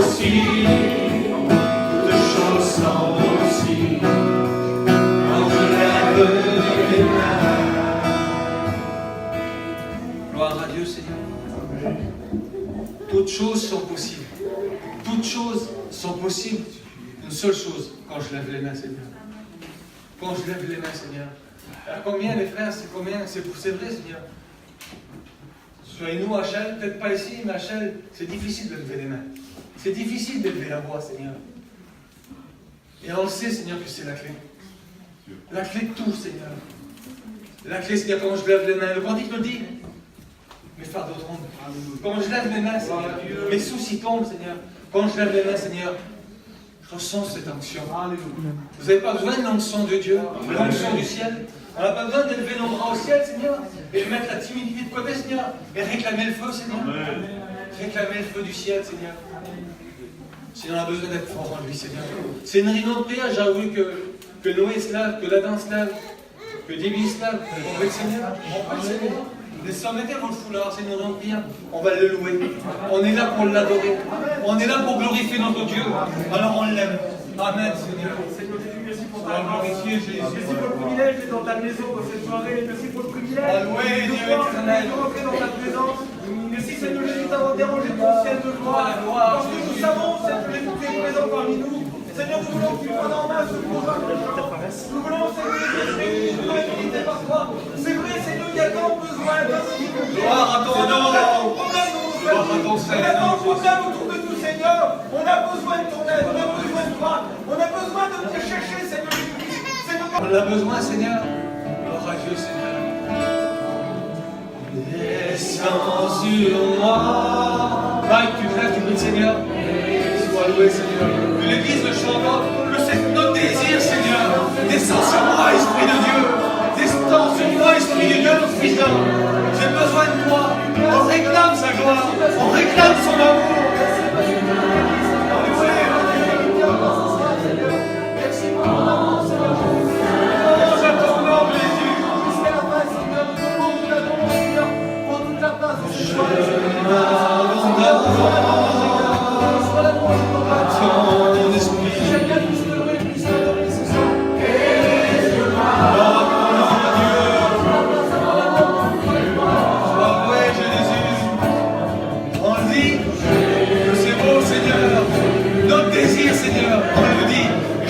aussi, toutes choses sont possibles. Quand je lève les mains. Gloire à Dieu, Seigneur. Toutes choses sont possibles. Toutes choses sont possibles. Une seule chose, quand je lève les mains, Seigneur. Quand je lève les mains, Seigneur. Alors combien, les frères, c'est combien? C'est vrai, Seigneur. Soyez-nous à Chelles, peut-être pas ici, mais à Chelles, c'est difficile de lever les mains. C'est difficile d'élever la voix, Seigneur. Et on le sait, Seigneur, que c'est la clé. La clé de tout, Seigneur. La clé, Seigneur, quand je lève les mains. Le cantique nous dit, mes fardeaux tombent. Quand je lève les mains, Seigneur, mes soucis tombent, Seigneur. Quand je lève les mains, Seigneur, je ressens cette onction. Vous n'avez pas besoin de l'onction de Dieu, de l'onction du ciel. On n'a pas besoin d'élever nos bras au ciel, Seigneur, et de mettre la timidité de côté, Seigneur, et réclamer le feu, Seigneur. Réclamer le feu du ciel, Seigneur. Seigneur, on a besoin d'être fort en lui, Seigneur. C'est une réunion de prière, j'ai voulu que Noé se lave, que Ladan se lave, que David se lave. On veut le Seigneur. On veut le Seigneur. Laissez-moi mettre dans le foulard, c'est une réunion de prière. On va le louer. On est là pour l'adorer. On est là pour glorifier notre Dieu. Alors on l'aime. Amen, Seigneur. Merci pour ta grâce. Merci pour le privilège d'être dans ta maison dans cette soirée. Merci pour le privilège de rentrer dans ta présence. Merci Seigneur Jésus d'avoir dérangé ton ciel de gloire. Parce que nous savons, Seigneur Jésus, que tu es présent parmi nous. Seigneur, nous voulons que tu prennes en main ce combat. Nous voulons, Seigneur Jésus, nous voulons être guidés par toi. C'est vrai, Seigneur, il y a tant besoin d'un gloire à ton nom. Gloire à ton Seigneur. On a tant de problèmes autour de nous, Seigneur. On a besoin de ton aide. On a besoin de toi. On a besoin de te chercher, Seigneur Jésus. On a besoin, Seigneur. Gloire à Dieu, Seigneur. Descends sur moi. Mike, tu crèves, tu pries, Seigneur. Sois loué, Seigneur. Que l'Église le chante, notre désir, Seigneur. Descends sur moi, Esprit de Dieu. Descends sur moi, Esprit de Dieu, notre Fils d'homme. J'ai besoin de toi. On réclame sa gloire. On réclame son amour.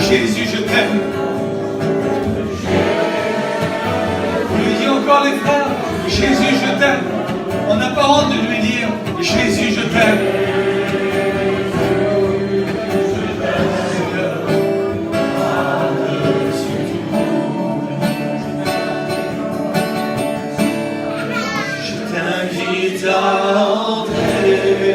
Jésus, je t'aime. On lui dit encore les frères, Jésus, je t'aime. On n'a pas honte de lui dire, Jésus, je t'aime. Je t'invite à entrer.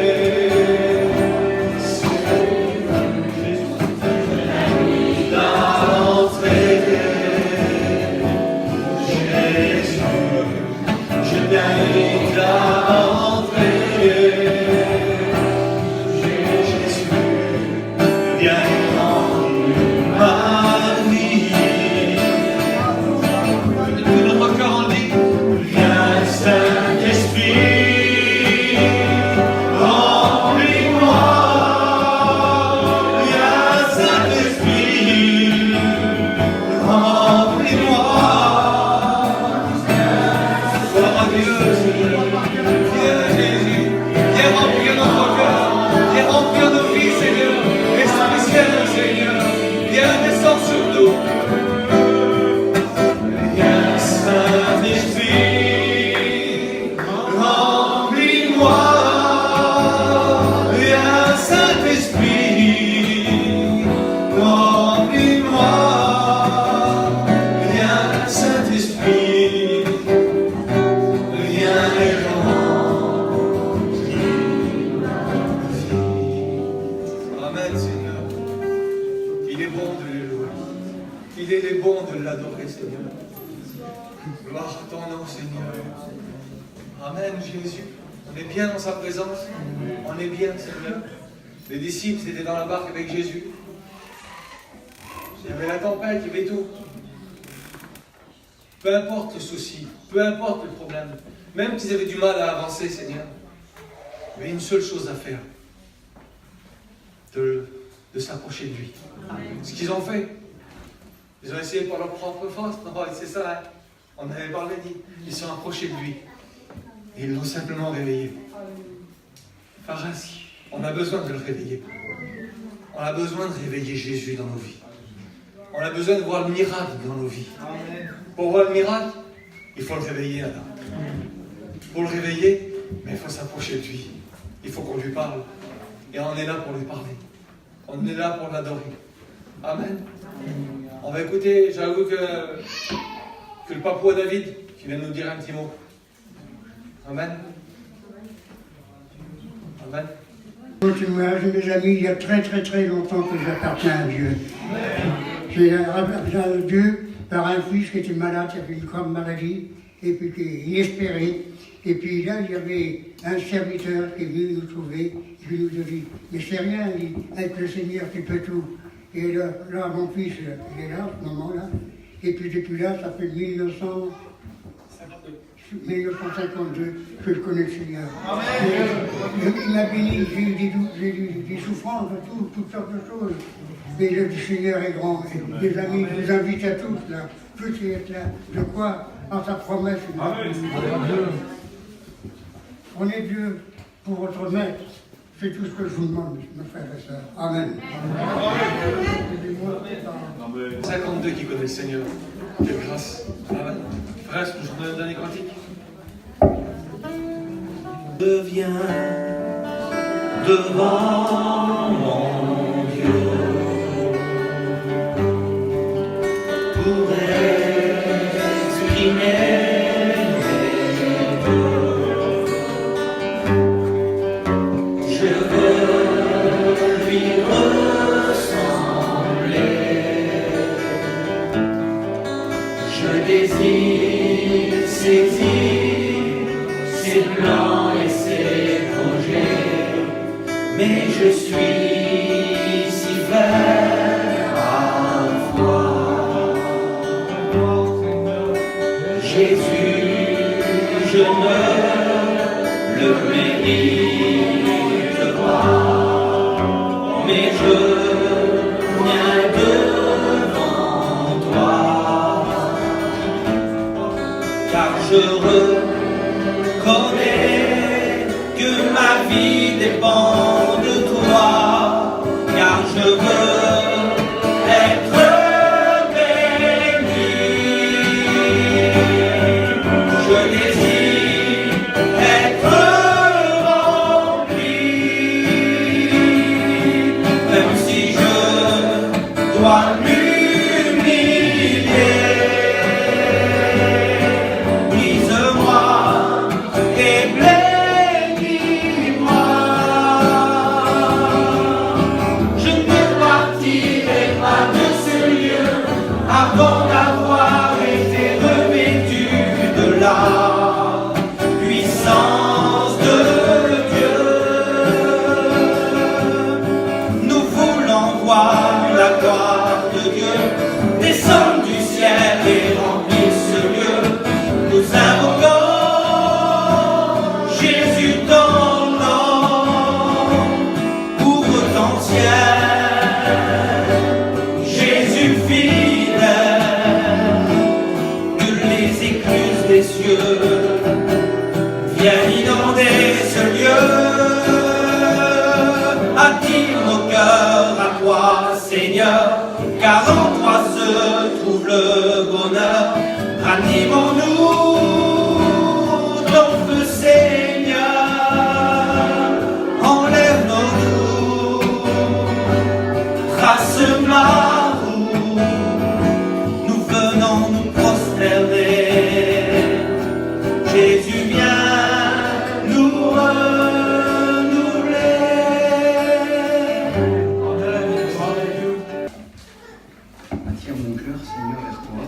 Les disciples étaient dans la barque avec Jésus. Il y avait la tempête, il y avait tout. Peu importe le souci, peu importe le problème, même qu'ils avaient du mal à avancer, Seigneur, il y avait une seule chose à faire. de s'approcher de lui. Ce qu'ils ont fait, ils ont essayé par leur propre force. Non, c'est ça, hein. On avait parlé, dit. Ils sont approchés de lui. Et ils l'ont simplement réveillé. Frères, on a besoin de le réveiller. On a besoin de réveiller Jésus dans nos vies. On a besoin de voir le miracle dans nos vies. Pour voir le miracle, il faut le réveiller là. Pour le réveiller, mais il faut s'approcher de lui. Il faut qu'on lui parle. Et on est là pour lui parler. On est là pour l'adorer. Amen. On va écouter, j'avoue que le papouas David, qui vient nous dire un petit mot. Amen. Amen. Témoignage, mes amis, il y a très très longtemps que j'appartiens à Dieu. J'ai appartenu à Dieu par un fils qui était malade, qui avait une grave maladie, et puis qui est inespéré. Et puis là, il y avait un serviteur qui est venu nous trouver, qui nous a dit, mais c'est rien, il dit, avec le Seigneur, tu peux tout. Et là, mon fils, il est là, à ce moment-là. Et puis depuis là, ça fait 1952 que je connais le Seigneur. Il m'a béni, j'ai eu des souffrances, toutes sortes de choses. Mais le Seigneur est grand. Et les amis, je vous invite à tous, là, tous être là, de quoi en sa promesse. Prenez Dieu pour votre maître. C'est tout ce que je vous demande, mes frères et sœurs. Amen. 52 qui connaissent le Seigneur. Quelle grâce. Amen. Frère, est-ce que je vous donne un dernier cantique? Je viens devant mon Dieu pour exprimer mes vœux. Je veux lui ressembler. Je désire saisir ses plans et ses projets, mais je suis si vert à voir. Jésus, je ne le mérite pas, mais je viens devant toi, car je reconnais que ma vie dépend de toi, car je veux être béni. Je désire être rempli, même si je dois m'humilier. Brise-moi et bénis-moi. Je ne partirai pas de ce lieu avant d'avoir été revêtu de la puissance de Dieu. Nous voulons voir la gloire de Dieu descendre du ciel et remplir ce lieu. Nous invoquons Jésus ton nom, ouvre ton ciel, Jésus fidèle, que les écluses des cieux viennent inonder ce lieu. Attire nos cœurs à toi, Seigneur, car en toi se trouve le bonheur. Ranimons-nous ton feu, Seigneur, enlève nos doutes, trace ma route, nous venons nous prosterner. Jésus vient nous renouveler. Attire mon cœur, Seigneur, vers toi.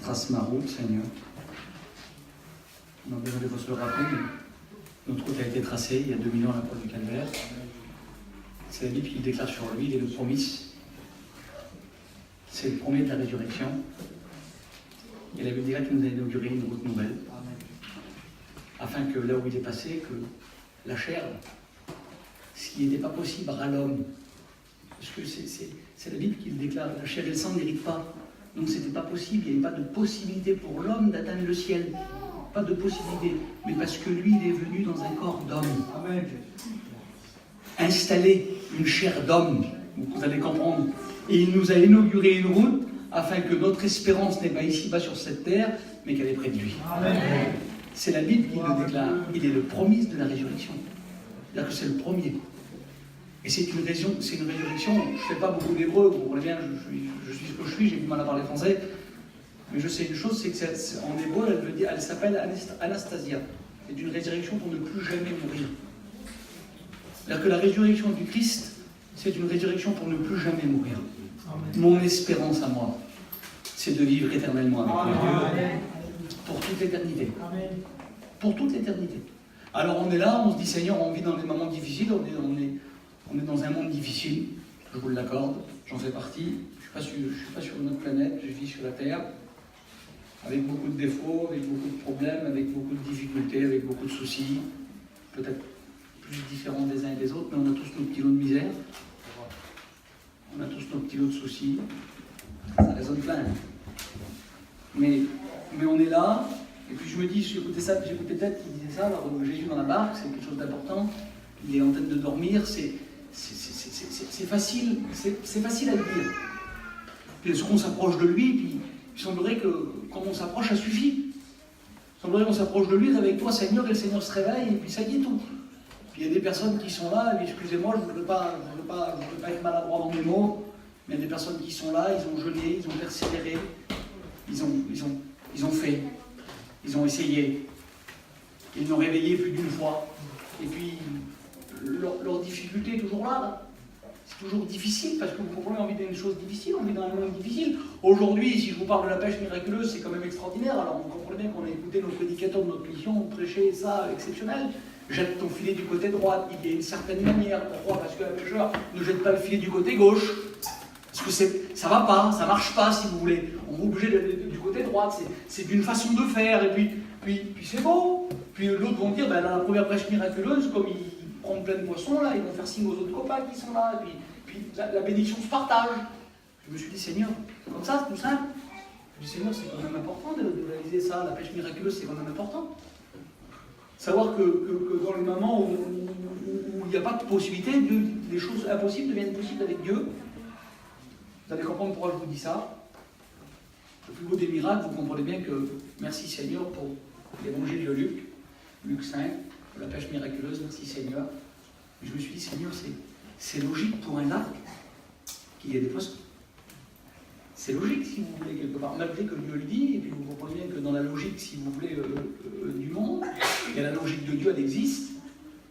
Trace ma route, Seigneur. On a besoin de se le rappeler, mais notre route a été tracée il y a 2000 ans à la croix du Calvaire. C'est la Bible qui déclare sur lui, il est le promis. C'est le premier de la résurrection. Et la Bible dit qu'il nous a inauguré une route nouvelle. Afin que là où il est passé, que la chair ce qui n'était pas possible à l'homme. Parce que c'est la Bible qui le déclare, la chair et le sang n'héritent pas. Donc ce n'était pas possible, il n'y avait pas de possibilité pour l'homme d'atteindre le ciel. Pas de possibilité. Mais parce que lui, il est venu dans un corps d'homme. Installer une chair d'homme, vous allez comprendre. Et il nous a inauguré une route afin que notre espérance n'est pas ici-bas sur cette terre, mais qu'elle est près de lui. Amen. C'est la Bible qui le déclare. Il est le promis de la résurrection. C'est-à-dire que c'est le premier. Et c'est une résurrection. Je ne fais pas beaucoup d'hébreu, vous comprenez bien, je suis ce que je suis, j'ai du mal à parler français. Mais je sais une chose, c'est qu'en hébreu, elle s'appelle Anastasia. C'est une résurrection pour ne plus jamais mourir. C'est-à-dire que la résurrection du Christ, c'est une résurrection pour ne plus jamais mourir. Amen. Mon espérance à moi, c'est de vivre éternellement avec Dieu pour toute l'éternité. Amen. Pour toute l'éternité. Alors on est là, on se dit Seigneur, on vit dans des moments difficiles, on est dans un monde difficile, je vous l'accorde, j'en fais partie. Je ne suis pas sur une autre planète, je vis sur la Terre, avec beaucoup de défauts, avec beaucoup de problèmes, avec beaucoup de difficultés, avec beaucoup de soucis, peut-être plus différents des uns et des autres, mais on a tous nos petits lots de misère, on a tous nos petits lots de soucis, ça résonne plein. Mais on est là, et puis je me dis, j'écoutais peut-être qu'il disait ça, alors Jésus dans la barque, c'est quelque chose d'important, il est en train de dormir, c'est facile à le dire. Puis est-ce qu'on s'approche de lui, puis il semblerait que quand on s'approche, ça suffit. Il semblerait qu'on s'approche de lui, réveille-toi Seigneur, et le Seigneur se réveille, et puis ça y est tout. Puis il y a des personnes qui sont là, et excusez-moi, je ne veux pas être maladroit dans mes mots, mais il y a des personnes qui sont là, ils ont jeûné, ils ont persévéré, ils ont fait, ils ont essayé, ils l'ont réveillé plus d'une fois, et puis leur difficulté est toujours là. C'est toujours difficile, parce que vous comprenez, on vit dans une chose difficile, on vit dans un monde difficile. Aujourd'hui, si je vous parle de la pêche miraculeuse, c'est quand même extraordinaire. Alors vous comprenez qu'on a écouté nos prédicateurs de notre mission, prêcher ça, exceptionnel. Jette ton filet du côté droit, il y a une certaine manière. Pourquoi ? Parce qu'un pêcheur ne jette pas le filet du côté gauche. Parce que ça va pas, ça marche pas, si vous voulez. On est obligé du côté droit, c'est d'une façon de faire, et puis c'est beau. Puis l'autre vont dire, ben, dans la première pêche miraculeuse, comme ils prennent plein de poissons, là, ils vont faire signe aux autres copains qui sont là, et puis la bénédiction se partage. Je me suis dit, Seigneur, comme ça, c'est tout simple. Je me suis dit, Seigneur, c'est quand même important de réaliser ça, la pêche miraculeuse, c'est quand même important. Savoir que dans les moments où il n'y a pas de possibilité, les choses impossibles deviennent possibles avec Dieu. Vous allez comprendre pourquoi je vous dis ça. Le plus beau des miracles, vous comprenez bien que, merci Seigneur pour l'évangile de Luc 5, pour la pêche miraculeuse, merci Seigneur. Et je me suis dit, Seigneur, c'est logique pour un lac qu'il y ait des poissons. C'est logique, si vous voulez, quelque part, malgré que Dieu le dit, et puis vous comprenez bien que dans la logique, si vous voulez, du monde, il y a la logique de Dieu, elle existe,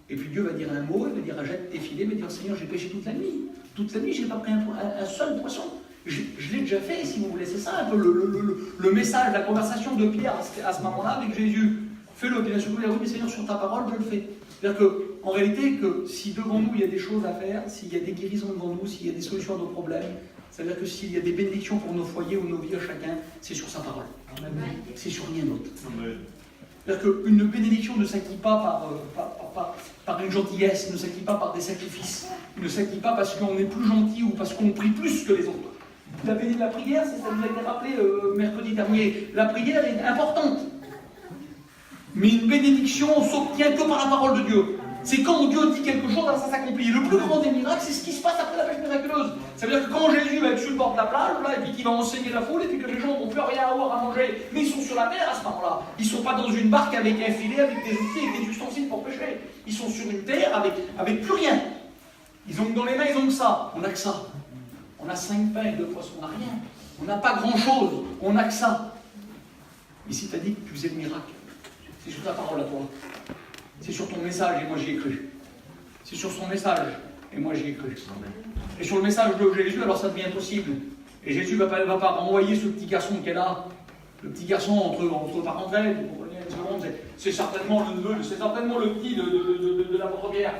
et puis Dieu va dire un mot, il va dire jette tes filets, il va dire Seigneur, j'ai pêché toute la nuit. Toute la nuit, je n'ai pas pris un seul poisson. Je l'ai déjà fait, si vous voulez. C'est ça un peu le message, la conversation de Pierre à ce moment-là avec Jésus. Fais-le, bien sûr, oui, mais Seigneur, sur ta parole, je le fais. C'est-à-dire qu'en réalité, que si devant nous, il y a des choses à faire, s'il y a des guérisons devant nous, s'il y a des solutions à nos problèmes, c'est-à-dire que s'il y a des bénédictions pour nos foyers ou nos vies à chacun, c'est sur sa parole. C'est sur rien d'autre. C'est-à-dire qu'une bénédiction ne s'acquiert pas par une gentillesse, ne s'acquiert pas par des sacrifices, ne s'acquiert pas parce qu'on est plus gentil ou parce qu'on prie plus que les autres. La prière, ça nous a été rappelé mercredi dernier, la prière est importante. Mais une bénédiction s'obtient que par la parole de Dieu. C'est quand Dieu dit quelque chose, ça s'accomplit. Le plus grand des miracles, c'est ce qui se passe après la pêche miraculeuse. Ça veut dire que quand Jésus va être sur le bord de la plage, là, et puis qu'il va enseigner la foule, et puis que les gens n'ont plus rien à avoir à manger, mais ils sont sur la mer à ce moment-là. Ils ne sont pas dans une barque avec un filet, avec des outils, avec des ustensiles pour pêcher. Ils sont sur une terre avec plus rien. Dans les mains, ils ont que ça. On n'a que ça. On a 5 pains et 2 poissons, on n'a rien. On n'a pas grand-chose, on n'a que ça. Ici, tu as dit que tu faisais le miracle. C'est sur ta parole à toi. C'est sur ton message, et moi j'y ai cru. C'est sur son message, et moi j'y ai cru. Et sur le message de Jésus, alors ça devient possible. Et Jésus ne va pas renvoyer ce petit garçon qui est là. Le petit garçon entre parenthèses, vous comprenez une seconde, c'est certainement le neveu, c'est certainement le petit de l'apôtre Pierre.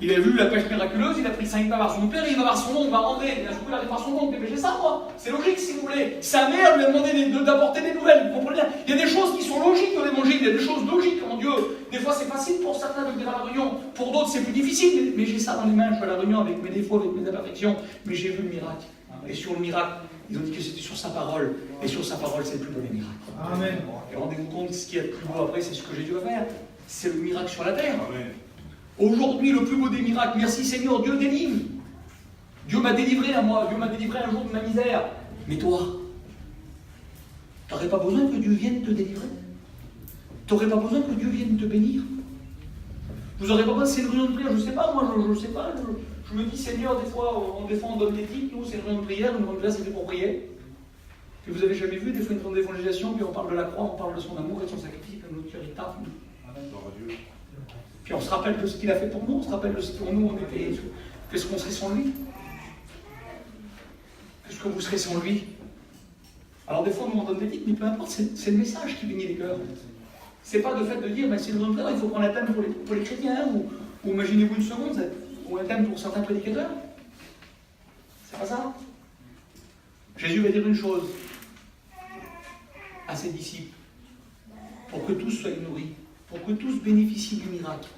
Il a vu la pêche miraculeuse, il a pris 5 pains par son père, il va voir son oncle, il va rentrer. Bien sûr, il arrive par son oncle, mais j'ai ça, moi. C'est logique, si vous voulez. Sa mère lui a demandé d'apporter des nouvelles. Vous comprenez bien ? Il y a des choses qui sont logiques dans l'évangile, il y a des choses logiques. Dieu. Des fois, c'est facile pour certains de venir à la réunion. Pour d'autres, c'est plus difficile. Mais j'ai ça dans les mains. Je suis à la réunion avec mes défauts, avec mes imperfections. Mais j'ai vu le miracle. Et sur le miracle, ils ont dit que c'était sur sa parole. Et sur sa parole, c'est le plus beau des miracles. Amen. Et rendez-vous compte, ce qui est le plus beau après, c'est ce que Jésus va faire. C'est le miracle sur la terre. Amen. Aujourd'hui, le plus beau des miracles. Merci Seigneur, Dieu délivre. Dieu m'a délivré à moi. Dieu m'a délivré un jour de ma misère. Mais toi, tu n'aurais pas besoin que Dieu vienne te délivrer. Tu n'aurais pas besoin que Dieu vienne te bénir. Vous n'aurez pas besoin, c'est une réunion de prière, je ne sais pas, moi, je ne sais pas. Je me dis, Seigneur, des fois, on donne des titres, nous, c'est une réunion de prière, une réunion de prière, c'est fait pour prier. Puis vous avez jamais vu, des fois, une réunion d'évangélisation, puis on parle de la croix, on parle de son amour et de son sacrifice, de notre cœur, il tape. Puis on se rappelle de ce qu'il a fait pour nous, on se rappelle de ce que pour nous, on était. Qu'est-ce qu'on serait sans lui? Qu'est-ce que vous serez sans lui? Alors des fois, on nous donne des titres, mais peu importe, c'est le message qui bénit les cœurs. C'est pas le fait de dire, ben, c'est une réunion de prière, il faut prendre un thème pour les chrétiens, ou imaginez-vous une seconde, ou un thème pour certains prédicateurs. C'est pas ça. Jésus va dire une chose à ses disciples, pour que tous soient nourris, pour que tous bénéficient du miracle.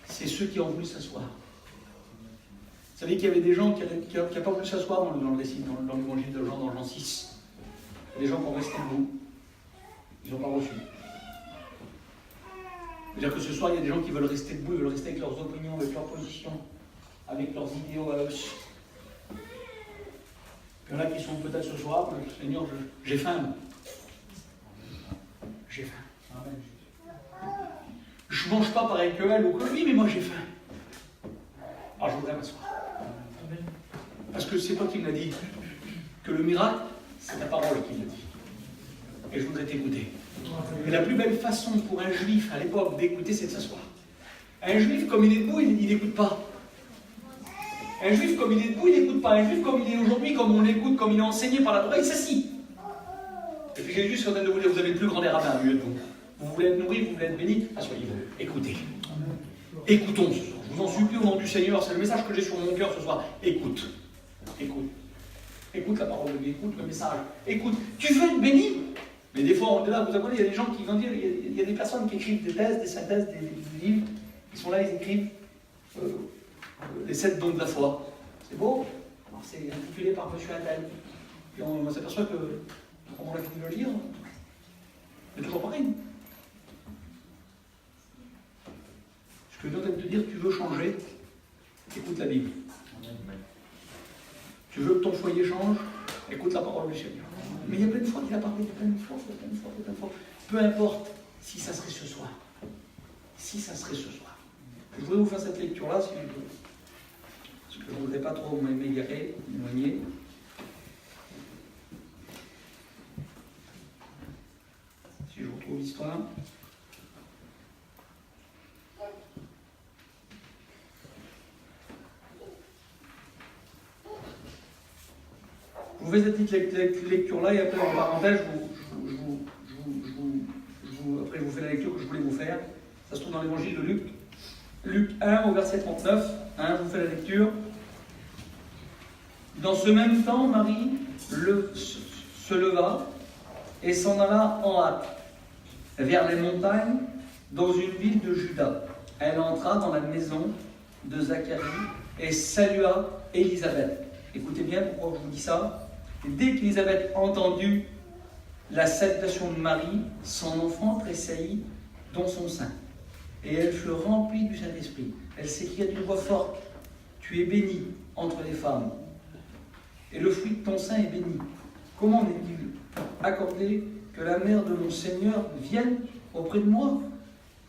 C'est ceux qui ont voulu s'asseoir. Vous savez qu'il y avait des gens qui n'ont pas voulu s'asseoir dans le récit, dans l'évangile de Jean, dans Jean 6. Des gens qui ont resté debout. Ils n'ont pas reçu. C'est-à-dire que ce soir, il y a des gens qui veulent rester debout, ils veulent rester avec leurs opinions, avec leurs positions, avec leurs idéaux à eux. Il y en a qui sont peut-être ce soir, Seigneur, j'ai faim. J'ai faim. Je ne mange pas pareil que elle ou que lui, mais moi j'ai faim. Alors je voudrais m'asseoir. Parce que c'est toi qui me l'as dit. Que le miracle, c'est ta parole qui l'a dit. Et je voudrais t'écouter. Et la plus belle façon pour un juif à l'époque d'écouter, c'est de s'asseoir. Un juif, comme il est debout, il n'écoute pas. Un juif, comme il est debout, il n'écoute pas. Un juif, comme il est aujourd'hui, comme on l'écoute, comme il est enseigné par la Torah, il s'assit. Et puis Jésus est en train de vous dire, vous avez le plus grand des rabbins à mieux de vous. Vous voulez être nourri, vous voulez être béni, asseyez-vous. Écoutez. Écoutons ce soir. Je vous en supplie au nom du Seigneur, c'est le message que j'ai sur mon cœur ce soir. Écoute. Écoute. Écoute la parole de Dieu, écoute le message. Écoute. Tu veux être béni? Mais des fois, on est là, vous savez, il y a des gens qui vont dire, il y a des personnes qui écrivent des thèses, des synthèses, des livres. Ils sont là, ils écrivent les 7 dons de la foi. C'est beau. Alors, c'est intitulé par monsieur Attal. Puis on s'aperçoit que, quand on a fini de le lire, c'est toujours pareil. Ce que Dieu vient de te dire, tu veux changer, écoute la Bible. Tu veux que ton foyer change, écoute la parole du Seigneur. Mais il y a plein de fois qu'il a parlé, il y a plein de fois. Peu importe si ça serait ce soir. Si ça serait ce soir. Je voudrais vous faire cette lecture-là, si je peux. Parce que je ne voudrais pas trop m'égarer, m'éloigner. Si je retrouve l'histoire. Je vous fais cette petite lecture-là et après, en parenthèse, après je vous fais la lecture que je voulais vous faire. Ça se trouve dans l'évangile de Luc. Luc 1 au verset 39. Je vous fais la lecture. Dans ce même temps, Marie se leva et s'en alla en hâte vers les montagnes dans une ville de Juda. Elle entra dans la maison de Zacharie et salua Élisabeth. Écoutez bien pourquoi je vous dis ça. Et dès qu'Élisabeth entendit la salutation de Marie, son enfant tressaillit dans son sein. Et elle fut remplie du Saint-Esprit. Elle s'écria d'une voix forte, « Tu es bénie entre les femmes, et le fruit de ton sein est béni. Comment n'est-il accordé que la mère de mon Seigneur vienne auprès de moi?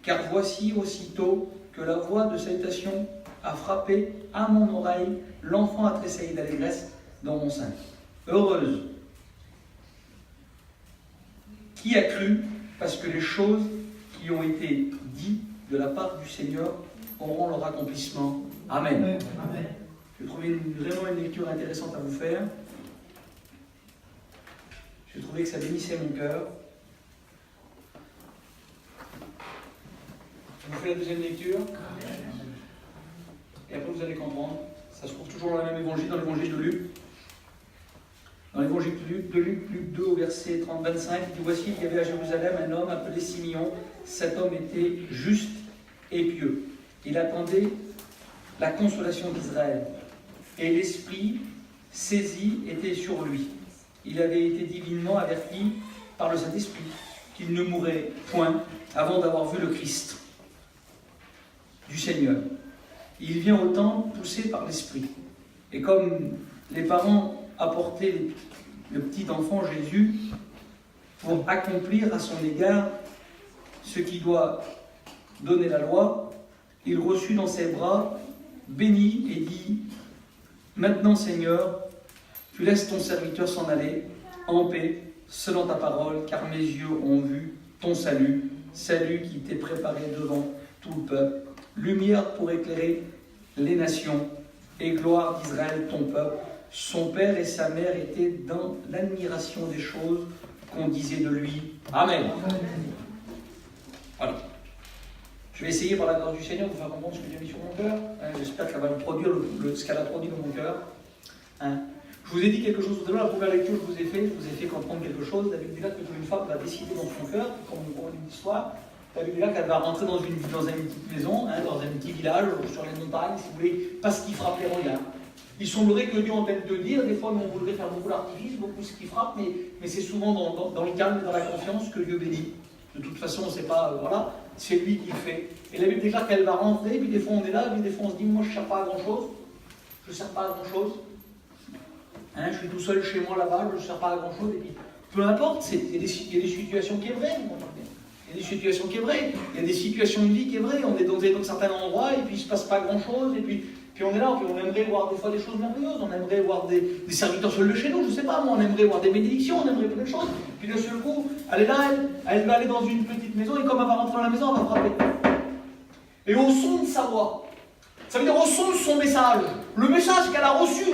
Car voici aussitôt que la voix de salutation a frappé à mon oreille, l'enfant a tressailli d'allégresse dans mon sein. Heureuse. Qui a cru? Parce que les choses qui ont été dites de la part du Seigneur auront leur accomplissement. Amen. Amen. J'ai trouvé vraiment une lecture intéressante à vous faire. J'ai trouvé que ça bénissait mon cœur. Je vous fais la deuxième lecture. Et après vous allez comprendre. Ça se trouve toujours dans le même évangile, dans l'évangile de Luc. Dans l'évangile de Luc, Luc 2, au verset 30-25, il dit « Voici, il y avait à Jérusalem un homme appelé Simeon. Cet homme était juste et pieux. Il attendait la consolation d'Israël. Et l'Esprit saisi était sur lui. Il avait été divinement averti par le Saint-Esprit qu'il ne mourrait point avant d'avoir vu le Christ du Seigneur. Il vient au temple poussé par l'Esprit. Et comme les parents apportaient le petit enfant Jésus pour accomplir à son égard ce qui doit donner la loi, il reçut dans ses bras, bénit et dit « Maintenant, Seigneur, tu laisses ton serviteur s'en aller en paix, selon ta parole, car mes yeux ont vu ton salut, salut qui t'est préparé devant tout le peuple, lumière pour éclairer les nations et gloire d'Israël, ton peuple. » Son père et sa mère étaient dans l'admiration des choses qu'on disait de lui. Amen. Voilà. Je vais essayer par la grâce du Seigneur de vous faire comprendre ce que Dieu a mis sur mon cœur. J'espère qu'elle va me produire ce qu'elle a produit dans mon cœur. Je vous ai dit quelque chose tout à l'heure, la première lecture que je vous ai fait comprendre quelque chose. La Bible dit là que une femme va décider dans son cœur, comme une histoire. La Bible dit là qu'elle va rentrer dans une petite maison, dans un petit village, sur les montagnes, si vous voulez, parce qu'il frappe les regards. Il semblerait que Dieu entende de dire, des fois on voudrait faire beaucoup d'artifice, beaucoup ce qui frappe, mais c'est souvent dans le calme et dans la confiance que Dieu bénit. De toute façon, on ne sait pas, voilà, c'est lui qui le fait. Et la Bible déclare qu'elle va rentrer, puis des fois on est là, puis des fois on se dit, moi je ne sers pas à grand chose, je ne sers pas à grand chose. Je suis tout seul chez moi là-bas, je ne sers pas à grand chose, et puis peu importe, il y a des situations qui est vraies, vous comprenez. Il y a des situations qui est vraies, il y a des situations de vie qui est vraies, on est dans certains endroits, et puis il ne se passe pas grand chose, et puis on est là, puis on aimerait voir des fois des choses merveilleuses, on aimerait voir des serviteurs seuls de chez nous, je ne sais pas, moi, on aimerait voir des bénédictions, on aimerait plein de choses. Puis d'un seul coup, elle est là, elle va aller dans une petite maison, et comme elle va rentrer dans la maison, elle va frapper. Et au son de sa voix, ça veut dire au son de son message, le message qu'elle a reçu,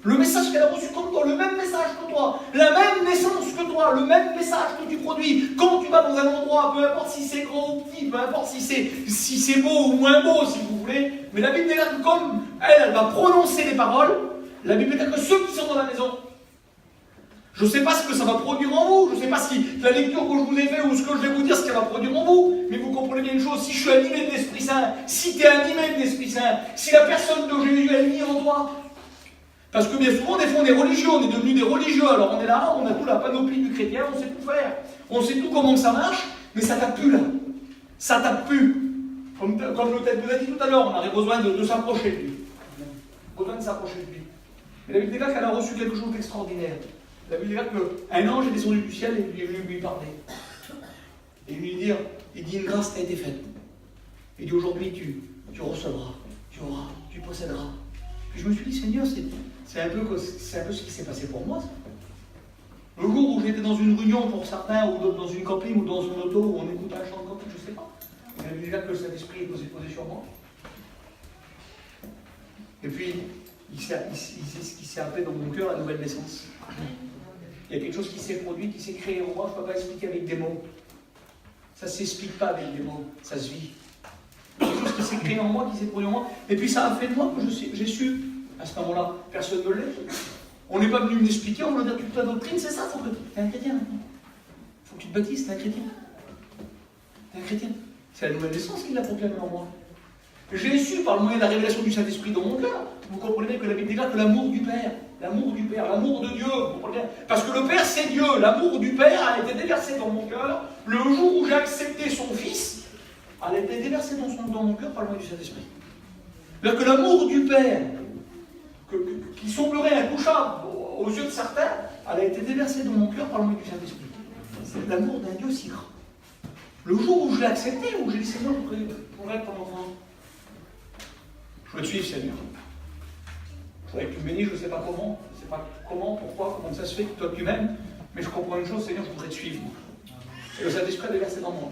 le message qu'elle a reçu comme toi, le même message que toi, la même naissance que toi, le même message que tu produis. Quand tu vas dans un endroit, peu importe si c'est grand ou petit, peu importe si c'est beau ou moins beau, si vous voulez, mais la Bible déclare que comme elle va prononcer les paroles, la Bible déclare que ceux qui sont dans la maison, je ne sais pas ce que ça va produire en vous, je ne sais pas si la lecture que je vous ai faite ou ce que je vais vous dire, ce qu'elle va produire en vous, mais vous comprenez bien une chose, si je suis animé de l'Esprit Saint, si tu es animé de l'Esprit Saint, si la personne de Jésus est mise en toi. Parce que bien souvent, des fois, on est religieux, on est devenus des religieux. Alors on est là, on a tout la panoplie du chrétien, on sait tout faire. On sait tout comment ça marche, mais ça tape plus là. Ça tape plus. Comme le tête vous a dit tout à l'heure, on aurait besoin de s'approcher de lui. Besoin de s'approcher de lui. Mais la Bible déclare qu'elle a reçu quelque chose d'extraordinaire. La Bible déclare qu'un ange est descendu du ciel et est venu lui parler. Et lui dire, il dit, une grâce t'a été faite. Il dit, aujourd'hui, tu recevras, tu auras, tu posséderas. Puis je me suis dit, Seigneur, c'est un peu ce qui s'est passé pour moi, ça. Le jour où j'étais dans une réunion pour certains, ou dans une camping, ou dans une auto, où on écoute un chant de camping, je ne sais pas. Il y avait déjà que le Saint-Esprit est posé sur moi. Et puis, ce qui s'est appelé dans mon cœur la nouvelle naissance. Il y a quelque chose qui s'est produit, qui s'est créé en moi, je ne peux pas expliquer avec des mots. Ça ne s'explique pas avec des mots, ça se vit. Quelque chose qui s'est créé en moi, qui s'est produit en moi. Et puis ça a fait de moi que j'ai su, à ce moment-là, personne ne l'est. On n'est pas venu m'expliquer, on va dire toute ta doctrine, c'est ça, t'es un chrétien maintenant. Il faut que tu te baptises, t'es un chrétien. T'es un chrétien. C'est la nouvelle naissance qui l'a proclamé en moi. J'ai su, par le moyen de la révélation du Saint-Esprit dans mon cœur, vous comprenez que la Bible déclare que l'amour du Père, l'amour de Dieu, vous comprenez bien. Parce que le Père c'est Dieu, l'amour du Père a été déversé dans mon cœur le jour où j'ai accepté son Fils. Elle a été déversée dans mon cœur par le moyen du Saint-Esprit. C'est-à-dire que l'amour du Père, qui semblerait intouchable aux yeux de certains, elle a été déversée dans mon cœur par le moyen du Saint-Esprit. C'est l'amour d'un Dieu si grand. Le jour où je l'ai accepté, où j'ai dit Seigneur, pour être ton enfant, je veux te suivre, Seigneur. Je voudrais que tu me bénisses, je ne sais pas comment, je ne sais pas comment, pourquoi, comment ça se fait que toi tu m'aimes, mais je comprends une chose, Seigneur, je voudrais te suivre. Et le Saint-Esprit est déversé dans moi.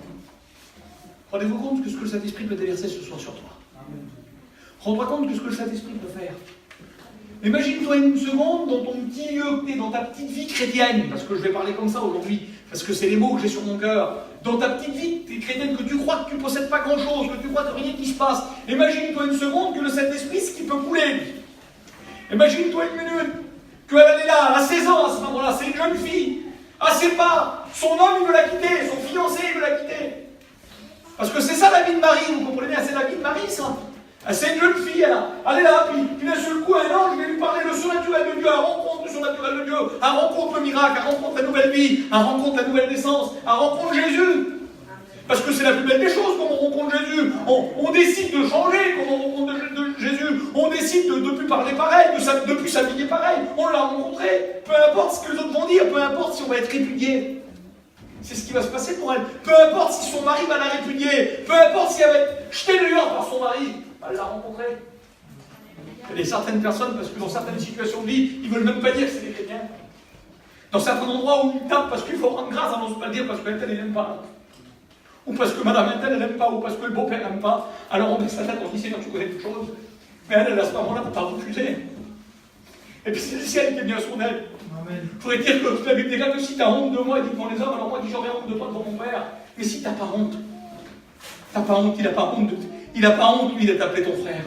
Rendez-vous compte que ce que le Saint-Esprit peut déverser ce soir sur toi. Rends-toi compte que ce que le Saint-Esprit peut faire. Imagine-toi une seconde dans ton petit lieu que tu es, dans ta petite vie chrétienne, parce que je vais parler comme ça aujourd'hui, parce que c'est les mots que j'ai sur mon cœur. Dans ta petite vie chrétienne, que tu crois que tu ne possèdes pas grand-chose, que tu crois que rien qui se passe. Imagine-toi une seconde que le Saint-Esprit, ce qui peut couler. Imagine-toi une minute qu'elle est là, elle a 16 ans à ce moment-là, c'est une jeune fille. Elle ne sait pas, son homme il veut la quitter, son fiancé il veut la quitter. Parce que c'est ça la vie de Marie, vous comprenez bien, c'est la vie de Marie ça. C'est une jeune fille, elle est là, puis d'un seul coup, un ange vient lui parler le surnaturel de Dieu, elle rencontre le surnaturel de Dieu, elle rencontre le miracle, elle rencontre la nouvelle vie, elle rencontre la nouvelle naissance, elle rencontre Jésus. Parce que c'est la plus belle des choses quand on rencontre Jésus. On décide de changer quand on rencontre Jésus. On décide de ne plus parler pareil, de ne plus s'habiller pareil. On l'a rencontré. Peu importe ce que les autres vont dire, peu importe si on va être répudié. C'est ce qui va se passer pour elle. Peu importe si son mari va la répudier. Peu importe si elle va être jetée dehors par son mari. Elle l'a rencontré. Il y a certaines personnes, parce que dans certaines situations de vie, ils ne veulent même pas dire que c'est des chrétiens. Dans certains endroits où ils tapent parce qu'il faut rendre grâce, on n'ose pas le dire parce qu'elle n'aime pas. Ou parce que madame Intel, elle n'aime pas, ou parce que le beau-père n'aime pas. Alors on met sa tête, on dit Seigneur, tu connais toutes choses. Mais elle, à ce moment-là, ne peut pas refuser. Et puis c'est le ciel qui est bien sur elle. Je voudrais dire que la Bible déclare que si tu as honte de moi, il dit devant les hommes, alors moi, il dit j'aurais honte de toi devant mon père. Mais si tu n'as pas honte, il n'a pas honte. Il n'a pas honte, lui, d'être appelé ton frère.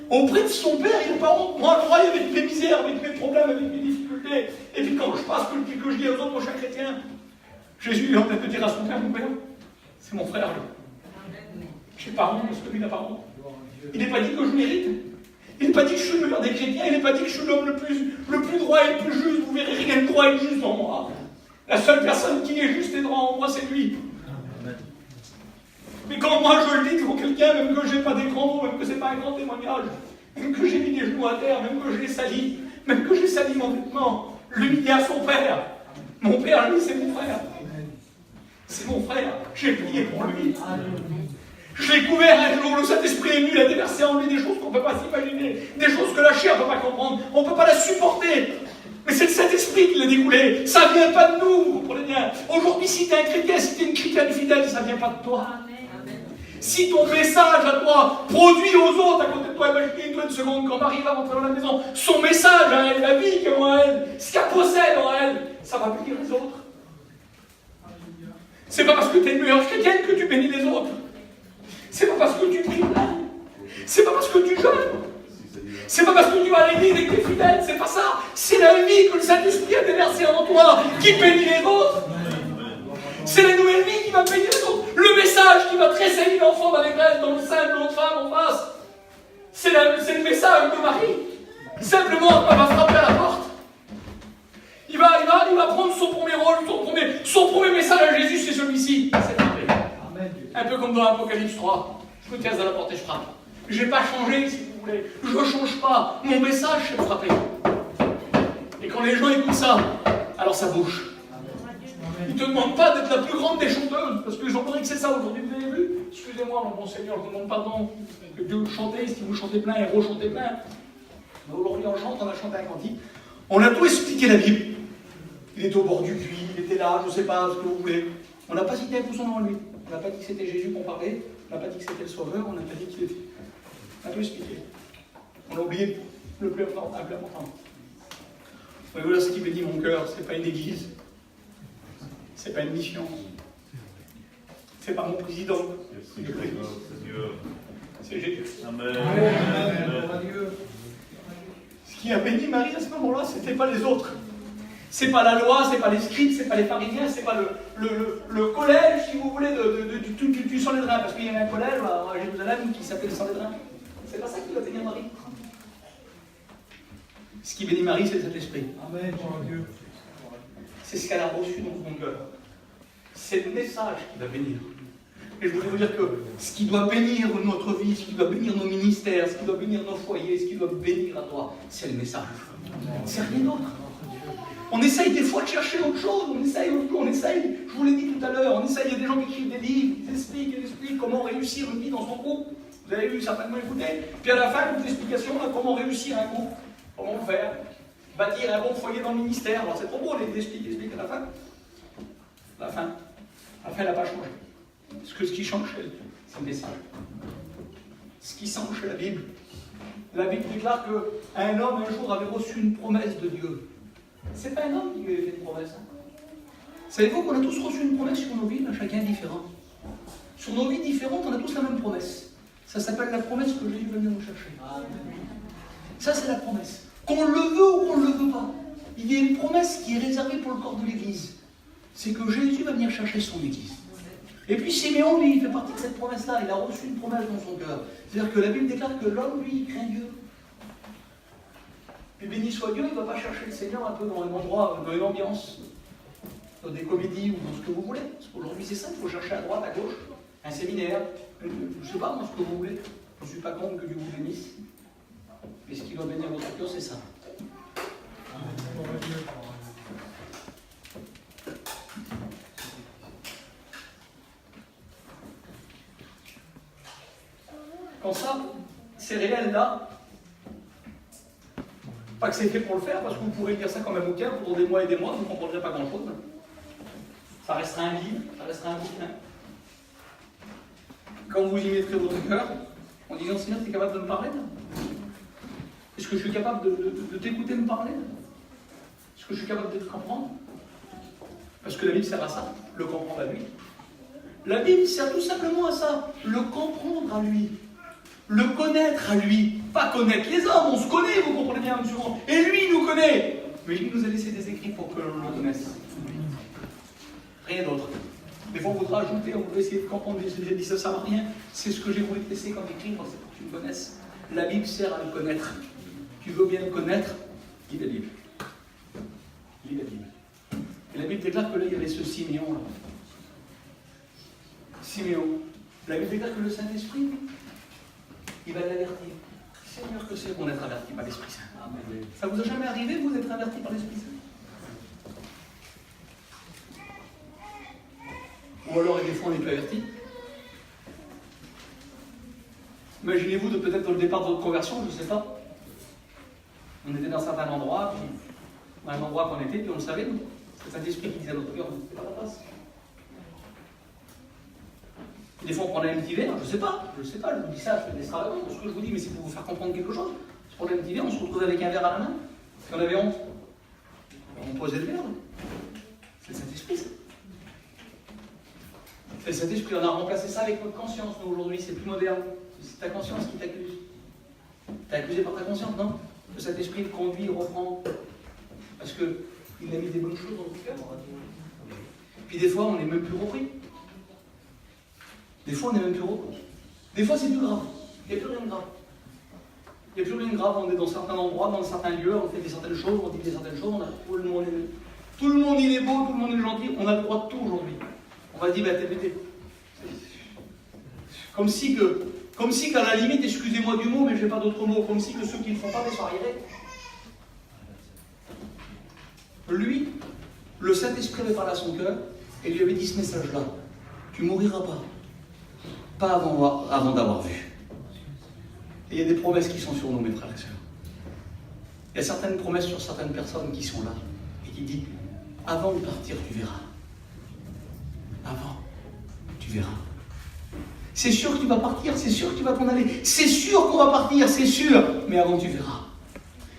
Auprès de son père, il n'a pas honte. Moi, avec mes misères, avec mes problèmes, avec mes difficultés. Et puis quand je passe, que je dis aux autres, mon cher chrétien, Jésus est en train de dire à son père, mon père, c'est mon frère. Je n'ai pas honte parce que lui n'a pas honte. Il n'est pas dit que je mérite. Il n'est pas dit que je suis le meilleur des chrétiens. Il n'est pas dit que je suis l'homme le plus droit et le plus juste. Vous verrez rien de droit et de juste en moi. La seule personne qui est juste et droit en moi, c'est lui. Mais quand moi je le dis devant quelqu'un, même que je n'ai pas des grands mots, même que ce n'est pas un grand témoignage, même que j'ai mis des genoux à terre, même que je l'ai sali, même que j'ai sali mon vêtement, l'humilier à son père. Mon père, lui, c'est mon frère. C'est mon frère. J'ai prié pour lui. Je l'ai couvert un jour, le Saint-Esprit est venu, il a déversé en lui des choses qu'on ne peut pas s'imaginer, des choses que la chair ne peut pas comprendre, on ne peut pas la supporter. Mais c'est le Saint-Esprit qui l'a découlé. Ça ne vient pas de nous, vous comprenez bien. Aujourd'hui, si tu es un chrétien, si tu es une chrétienne fidèle, ça ne vient pas de toi. Si ton message à toi produit aux autres à côté de toi, imaginez-toi une seconde, quand Marie va rentrer dans la maison, son message à elle, la vie qu'elle a en elle, ce qu'elle possède en elle, ça va bénir les autres. C'est pas parce que tu es une meilleure chrétienne que tu bénis les autres. C'est pas parce que tu pries là. C'est pas parce que tu jeûnes. C'est pas parce que tu vas à l'église et que tu es fidèle. C'est pas ça. C'est la vie que le Saint-Esprit a déversée en toi qui bénit les autres. C'est la nouvelle vie qui va bénir les autres. Le message qui va tressaillir l'enfant d'allégresse dans le sein de l'autre femme en face. C'est le message de Marie. Simplement, elle va frapper à la porte. Il va prendre son premier rôle, son premier message à Jésus, c'est celui-ci. C'est frappé. Un peu comme dans l'Apocalypse 3. Je me tiens à la porte et je frappe. Je n'ai pas changé, si vous voulez. Je ne change pas. Mon message, c'est de frapper. Et quand les gens écoutent ça, alors ça bouge. Ils ne te demandent pas d'être la plus grande des chanteuses, parce que j'en dirais que c'est ça aujourd'hui, vous avez vu. Excusez-moi, mon bon Seigneur, je vous demande pardon de vous chanter, si vous chantez plein et rechantez plein. Mais aujourd'hui, on chante, on a chanté un cantique. On a tout expliqué la Bible. Il était au bord du puits, il était là, je ne sais pas ce que vous voulez. On n'a pas cité un coup son nom à lui. On n'a pas dit que c'était Jésus qu'on parlait. On n'a pas dit que c'était le Sauveur. On n'a pas dit qu'il était. On a tout expliqué. On a oublié le plus important. Mais voilà ce qui bénit mon cœur. Ce n'est pas une église. Ce n'est pas une mission. Ce n'est pas mon président. C'est Jésus. Amen. Ce qui a béni Marie à ce moment-là, ce n'était pas les autres. C'est pas la loi, c'est pas les scribes, c'est pas les pharisiens, c'est pas le collège, si vous voulez, du Sanhédrin, parce qu'il y avait un collège à Jérusalem qui s'appelait le Sanhédrin. C'est pas ça qui va bénir Marie. Ce qui bénit Marie, c'est cet esprit. Amen, Dieu. C'est ce qu'elle a reçu dans son cœur. C'est le message qui va bénir. Et je voudrais vous dire que ce qui doit bénir notre vie, ce qui doit bénir nos ministères, ce qui doit bénir nos foyers, ce qui doit bénir à toi, c'est le message. C'est rien d'autre. On essaye des fois de chercher autre chose, on essaye, je vous l'ai dit tout à l'heure, il y a des gens qui écrivent des livres, ils expliquent comment réussir une vie dans son couple. Vous avez eu certainement écouté. Puis à la fin, toute l'explication, comment réussir un couple, comment faire, bâtir un bon foyer dans le ministère. Alors c'est trop beau, les explique à la fin. La fin, elle n'a pas changé. Parce que ce qui change, c'est le message. Ce qui change, c'est la Bible. La Bible déclare qu'un homme, un jour, avait reçu une promesse de Dieu. C'est pas un homme qui lui avait fait une promesse. Savez-vous qu'on a tous reçu une promesse sur nos vies, là, chacun différent. Sur nos vies différentes, on a tous la même promesse. Ça s'appelle la promesse que Jésus est venu nous chercher. Ça, c'est la promesse. Qu'on le veut ou qu'on ne le veut pas, il y a une promesse qui est réservée pour le corps de l'Église. C'est que Jésus va venir chercher son Église. Et puis Siméon, lui, il fait partie de cette promesse-là. Il a reçu une promesse dans son cœur. C'est-à-dire que la Bible déclare que l'homme, lui, il craint Dieu. Puis béni soit Dieu, il ne va pas chercher le Seigneur un peu dans un endroit, dans une ambiance, dans des comédies ou dans ce que vous voulez. Parce qu'aujourd'hui, c'est ça, il faut chercher à droite, à gauche, un séminaire, je ne sais pas, dans ce que vous voulez. Je ne suis pas contre que Dieu vous bénisse. Mais ce qui doit bénir votre cœur, c'est ça. Quand ça, c'est réel là, pas que c'est fait pour le faire, parce que vous pourrez lire ça comme un bouquin pendant des mois et des mois, vous ne comprendrez pas grand-chose. Ça restera un livre, ça restera un bouquin. Quand vous y mettrez votre cœur, en disant Seigneur, tu es capable de me parler là? Est-ce que je suis capable de t'écouter me parler? Est-ce que je suis capable de te comprendre? Parce que la Bible sert à ça, le comprendre à lui. La Bible sert tout simplement à ça, le comprendre à lui. Le connaître à lui, pas connaître les hommes, on se connaît, vous comprenez bien, monsieur. Et lui, il nous connaît. Mais lui nous a laissé des écrits pour que l'on le connaisse. Rien d'autre. Des fois, on voudra ajouter, on voudrait essayer de comprendre, j'ai dit ça ne sert à rien. C'est ce que j'ai voulu te laisser comme écrit, c'est pour que tu me connaisses. La Bible sert à le connaître. Tu veux bien le connaître, lis la Bible. Lis la Bible. Et la Bible déclare que là, il y avait ce Siméon là. Siméon. La Bible déclare que le Saint-Esprit, il va l'avertir. Seigneur, que c'est bon d'être averti par l'Esprit Saint. Amen. Ça vous a jamais arrivé, vous, d'être averti par l'Esprit Saint? Ou alors, des fois, on n'est plus averti. Imaginez-vous de peut-être dans le départ de votre conversion, je ne sais pas. On était dans un certain endroit, puis dans un endroit qu'on était, puis on le savait, nous. C'est le Saint-Esprit qui disait à notre cœur, on n'était pas à la place. Des fois, on prenait un petit verre, je ne sais pas, je vous dis ça, je fais de l'extravagance, ce que je vous dis, mais c'est pour vous faire comprendre quelque chose. On prenait un petit verre, on se retrouvait avec un verre à la main, parce qu'on avait honte. On posait le verre. C'est le Saint-Esprit, ça. C'est le Saint-Esprit, on a remplacé ça avec notre conscience, nous, aujourd'hui, c'est plus moderne. C'est ta conscience qui t'accuse. T'es accusé par ta conscience, non? Le Saint-Esprit le conduit, il reprend. Parce qu'il a mis des bonnes choses dans ton cœur. Puis des fois, on n'est même plus repris. Des fois, on n'est même plus repris. Des fois, c'est plus grave. Il n'y a plus rien de grave. Il n'y a plus rien de grave. On est dans certains endroits, dans certains lieux, on fait certaines choses, on dit certaines choses, tout le monde il est beau, tout le monde est gentil, on a le droit de tout aujourd'hui. On va dire, bah, t'es. Comme si qu'à la limite, excusez-moi du mot, mais je n'ai pas d'autre mot, comme si que ceux qui ne font pas des soirées. Lui, le Saint-Esprit avait parlé à son cœur et lui avait dit ce message-là. Tu ne mouriras pas. Pas avant d'avoir vu. Et il y a des promesses qui sont sur nous, mes frères et sœurs. Il y a certaines promesses sur certaines personnes qui sont là et qui disent avant de partir, tu verras. Avant, tu verras. C'est sûr que tu vas partir, c'est sûr que tu vas t'en aller, c'est sûr qu'on va partir, c'est sûr, mais avant tu verras.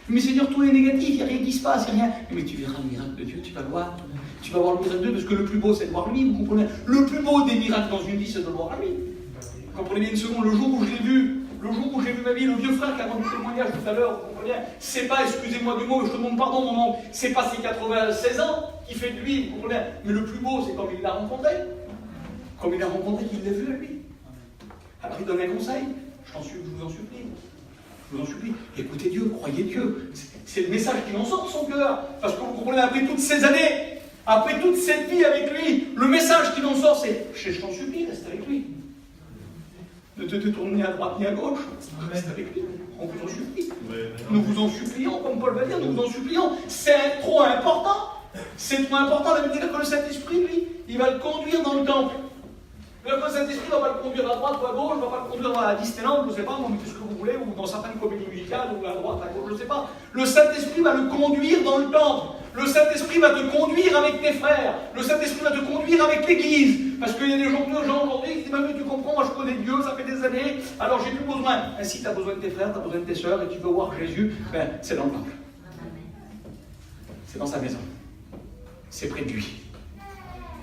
Mais Seigneur, tout est négatif, il n'y a rien qui se passe, il n'y a rien. Mais tu verras le miracle de Dieu, tu vas le voir. Tu vas voir le miracle de Dieu, parce que le plus beau, c'est de voir lui, vous comprenez? Le plus beau des miracles dans une vie, c'est de le voir lui. Vous comprenez bien une seconde, le jour où je l'ai vu, le jour où j'ai vu ma vie, le vieux frère qui a rendu témoignage tout à l'heure, vous comprenez? C'est pas, excusez-moi du mot, je te demande pardon mon oncle, c'est pas ses 96 ans qui fait de lui, vous comprenez? Mais le plus beau, c'est comme il l'a rencontré. Comme il l'a rencontré, qu'il l'a vu à lui. Alors il donne un conseil, je vous en supplie. Je vous en supplie, écoutez Dieu, croyez Dieu. C'est le message qui en sort de son cœur. Parce que vous comprenez, après toutes ces années, après toute cette vie avec lui, le message qui en sort, c'est je t'en supplie, reste avec lui. Ne te détourne ni à droite ni à gauche, reste avec lui. On vous en supplie. Nous vous en supplions, comme Paul va dire, nous vous en supplions. C'est trop important. C'est trop important. La Bible dit que le Saint-Esprit, lui, il va le conduire dans le temple. Le Saint-Esprit ne va pas le conduire à droite ou à gauche, ne va pas le conduire à Disneyland, je ne sais pas, moi, mais tout ce que vous voulez, ou dans certaines comédies musicales, ou à droite, à gauche, je ne sais pas. Le Saint-Esprit va le conduire dans le temple. Le Saint-Esprit va te conduire avec tes frères. Le Saint-Esprit va te conduire avec l'Église. Parce qu'il y a des gens aujourd'hui qui disent, mais tu comprends, moi je connais Dieu, ça fait des années, alors j'ai plus besoin. Ben, si tu as besoin de tes frères, tu as besoin de tes sœurs, et tu veux voir Jésus, ben, c'est dans le temple. C'est dans sa maison. C'est près de lui.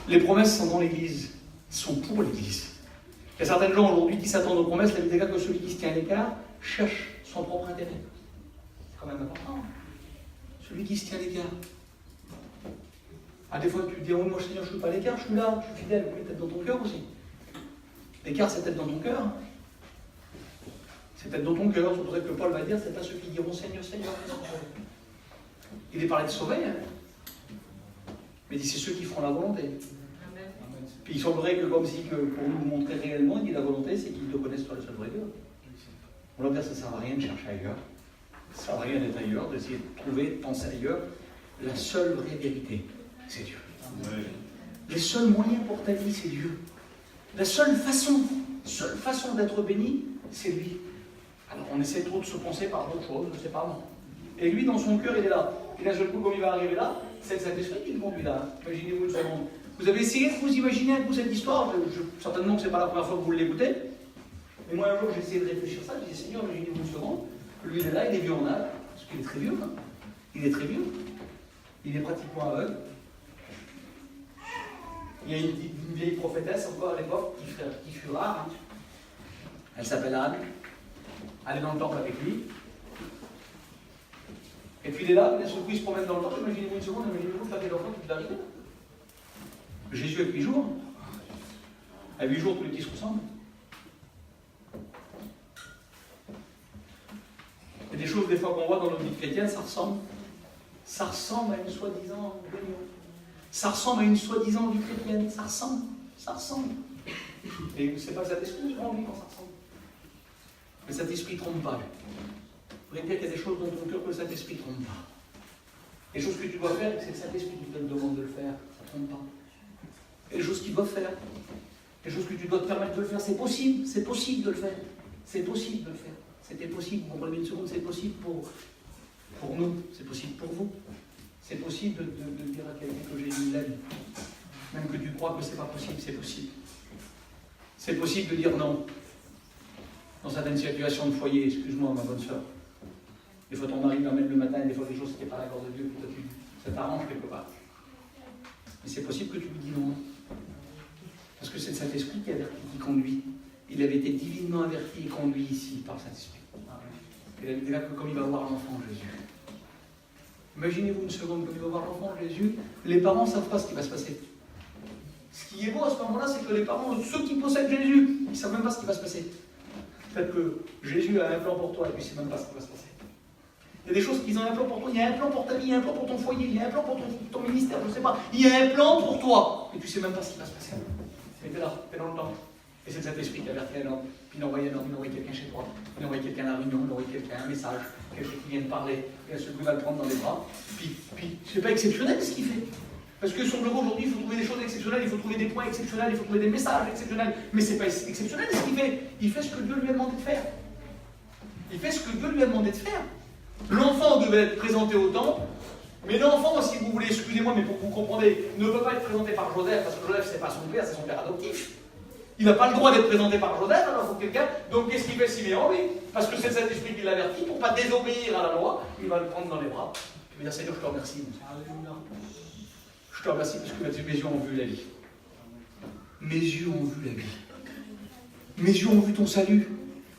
Les promesses sont dans l'Église. Sont pour l'Église. Il y a certaines gens aujourd'hui qui s'attendent aux promesses, la Bible déclare que celui qui se tient à l'écart cherche son propre intérêt. quand même important. Celui qui se tient à l'écart. Ah, des fois, tu te dis, oh, moi, Seigneur, je ne suis pas à l'écart, je suis là, je suis fidèle. Oui, peut-être dans ton cœur aussi. L'écart, c'est peut-être dans ton cœur. C'est peut-être dans ton cœur. C'est pour ça que Paul va dire, c'est à ceux qui diront, Seigneur, Seigneur, il est parlé de sauver, hein. Mais il dit, c'est ceux qui feront la volonté. Amen. Puis il semblerait que, comme si, que pour nous montrer réellement, il dit la volonté, c'est qu'ils te connaissent toi le seul vrai Dieu. On va dire, ça ne sert à rien de chercher ailleurs. Ça ne sert à rien d'être ailleurs, d'essayer de trouver, de penser ailleurs. La seule vraie vérité, c'est Dieu. Oui. Le seul moyen pour ta vie, c'est Dieu. La seule façon d'être béni, c'est lui. Alors on essaie trop de se penser par d'autres choses, je ne sais pas moi. Et lui, dans son cœur, il est là. Et d'un seul coup, comme il va arriver là, c'est le Saint-Esprit qui le conduit là. Imaginez-vous une seconde. Vous avez essayé de vous imaginer un coup cette histoire. Certainement que ce n'est pas la première fois que vous l'écoutez. Mais moi, un jour, j'ai essayé de réfléchir à ça. Je dis, Seigneur, imaginez-vous une seconde. Lui, il est là, il est vieux en âge. Parce qu'il est très vieux. Hein. Il est très vieux. Il est pratiquement aveugle. Il y a une vieille prophétesse encore à l'époque qui fut rare. Hein. Elle s'appelle Anne. Elle est dans le temple avec lui. Et puis il est là, d'un seul coup il se promène dans le temple. Imaginez-vous une seconde, imaginez-vous le paquet d'enfants qui est arrivé. Jésus avec 8 jours. À 8 jours, tous les petits se ressemblent. Il y a des choses des fois qu'on voit dans nos vies chrétiennes, ça ressemble. Ça ressemble à une soi-disant réunion. Ça ressemble à une soi-disant vie chrétienne. Ça ressemble. Et c'est pas le Saint-Esprit qui conduit quand ça ressemble. Le Saint-Esprit ne trompe pas. Vous voulez dire qu'il y a des choses dans ton cœur que le Saint-Esprit ne trompe pas. Les choses que tu dois faire, c'est le Saint-Esprit qui te demande de le faire. Ça ne trompe pas. Et les choses qu'il doit faire, les choses que tu dois te permettre de le faire, c'est possible de le faire. C'est possible de le faire. C'était possible, vous comprenez une seconde, c'est possible pour nous, c'est possible pour vous. C'est possible de dire à quelqu'un que Jésus l'aime. Même que tu crois que ce n'est pas possible, c'est possible. C'est possible de dire non. Dans certaines situations de foyer, excuse-moi ma bonne soeur. Des fois ton mari m'amène le matin et des fois des choses qui n'étaient pas l'accord de Dieu, puis toi ça t'arrange quelque part. Mais c'est possible que tu lui dis non. Parce que c'est le Saint-Esprit qui avertit, qui conduit. Il avait été divinement averti et conduit ici par le Saint-Esprit. Il avait dit là que comme il va voir l'enfant Jésus. Imaginez-vous une seconde, comme il va voir l'enfant Jésus, les parents ne savent pas ce qui va se passer. Ce qui est beau à ce moment-là, c'est que les parents, ceux qui possèdent Jésus, ils ne savent même pas ce qui va se passer. Peut-être que Jésus a un plan pour toi et puis il ne sait même pas ce qui va se passer. Il y a des choses qu'ils ont un plan pour toi, il y a un plan pour ta vie, il y a un plan pour ton foyer, il y a un plan pour ton ministère, je ne sais pas. Il y a un plan pour toi et tu ne sais même pas ce qui va se passer. Mais tu es là, tu es dans le temps. Et c'est le Saint-Esprit qui avertit un homme, puis il envoie un homme, il envoie quelqu'un chez toi, il envoie quelqu'un à la réunion, il envoie quelqu'un un message, quelqu'un qui vient de parler, et celui va le prendre dans les bras. Puis c'est pas exceptionnel ce qu'il fait. Parce que sur le bureau aujourd'hui, il faut trouver des choses exceptionnelles, il faut trouver des points exceptionnels, il faut trouver des messages exceptionnels. Mais c'est pas exceptionnel ce qu'il fait. Il fait ce que Dieu lui a demandé de faire. Il fait ce que Dieu lui a demandé de faire. L'enfant devait être présenté au temple, mais l'enfant, si vous voulez, excusez-moi, mais pour que vous compreniez, ne peut pas être présenté par Joseph, parce que Joseph, c'est pas son père, c'est son père adoptif. Il n'a pas le droit d'être présenté par Joseph, alors il faut quelqu'un. Donc qu'est-ce qu'il fait Siméon, lui? Parce que c'est le Saint-Esprit qui l'avertit, pour ne pas désobéir à la loi, il va le prendre dans les bras. Il va dire, Seigneur, je te remercie. Je te remercie parce que mes yeux ont vu la vie. Mes yeux ont vu la vie. Mes yeux ont vu ton salut.